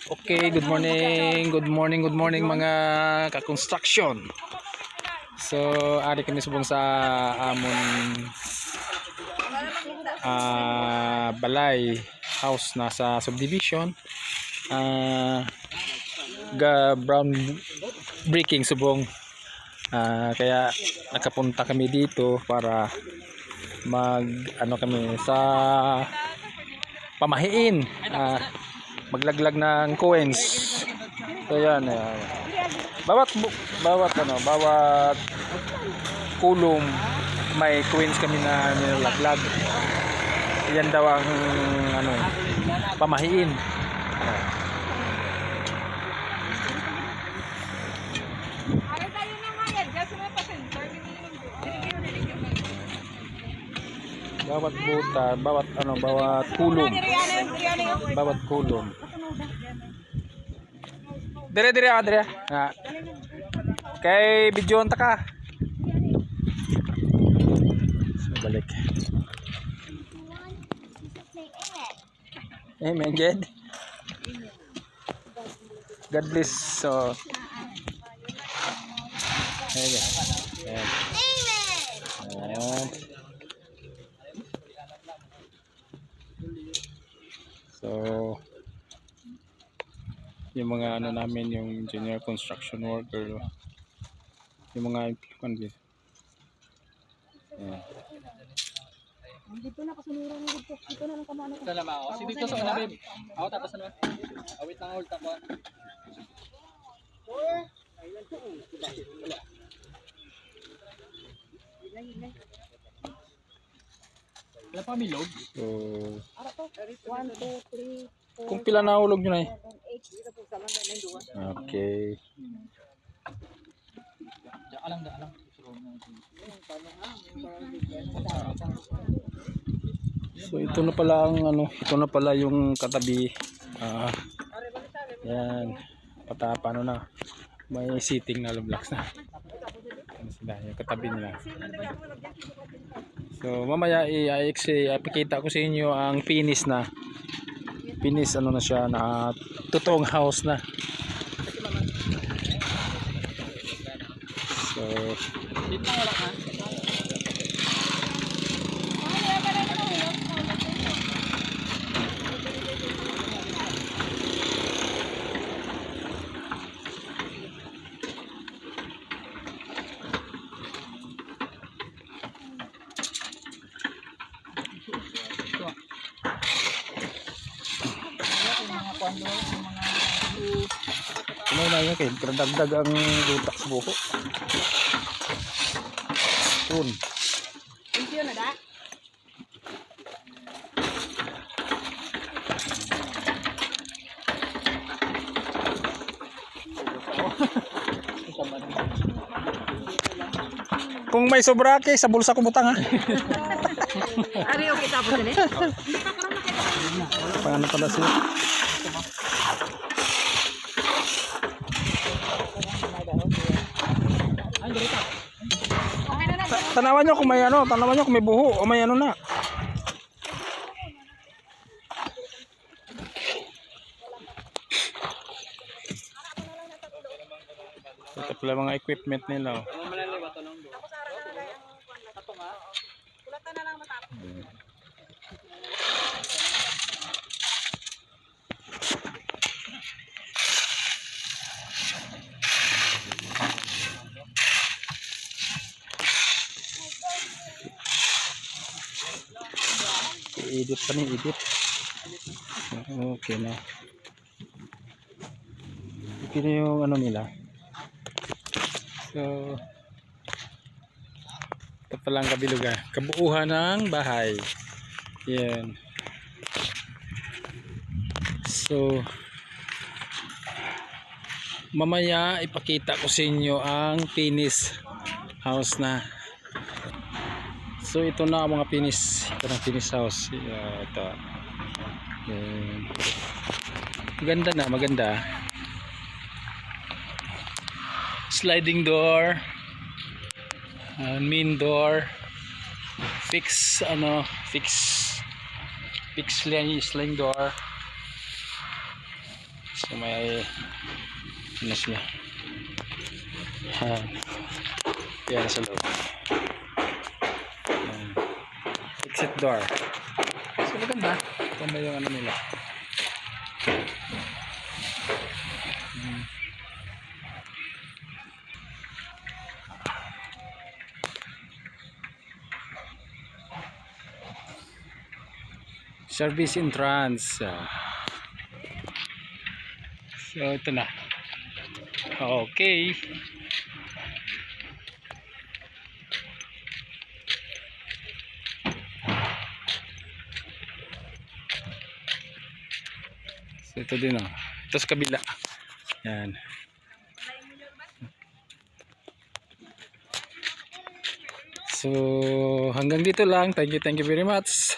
Okay, good morning, mga ka-construction. So, ari kami subong sa amon balay house nasa subdivision. Brown bricking subong. Kaya nakapunta kami dito para kami sa pamahiin. Maglaglag ng coins. So yan, bawat kulong may coins kami na nilalaglag. Yan daw ang pamahiin. Bawat buta, bawat kulong. Bawat kulong. Dire. Okay, video ta ka. So, balik. Amen, God bless. So, amen. So, yung mga namin, yung engineer, construction worker, yung mga dito. Dito na kasunuran ng dito. Dito na lang kamano. Salamat ako. Si dito sa ulabib. Ako tapos na. Awit lang hold tapos. Wala pa milog? So, 1, 2, 3, 4. kung pila na ulog nyo na eh. Okay. Daan lang. So ito na pala yung katabi. Yan. Paano na. May seating na blocks na. Yung katabi nila. So mamaya ipakita ko sa inyo ang finish na siya na totoong house na. So dito wala ka. Na yun kay dagdag ang lutak sa buko. Yun. Video na da. Kung may sobra kay sa bulsa ko butang ha. Ari okay tapos ni. Paano pala siya? Tanawan nyo kung may buho o may na. Ito pala mga equipment nila. Edit pa ni edit. Okay na. Okay na yung nila. So ito palang kabilugan. Kabuuhan ng bahay. Yan. So mamaya ipakita ko sa inyo ang finish house na. So ito na ang mga finish. Ito na finish house. Ito. Maganda. Sliding door. Main door. Fix sliding door. So may ano siya. Yan sa loob. Yan. Exit door. So maganda. Maganda yung ano nila. Service entrance. So ito na. Okay. So ito din oh. Ito sa kabila. Yan. So hanggang dito lang. Thank you very much.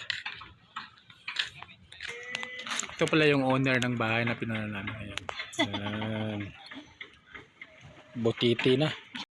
Ito pala yung owner ng bahay na pinuntahan namin ngayon. Yan. Butiti na.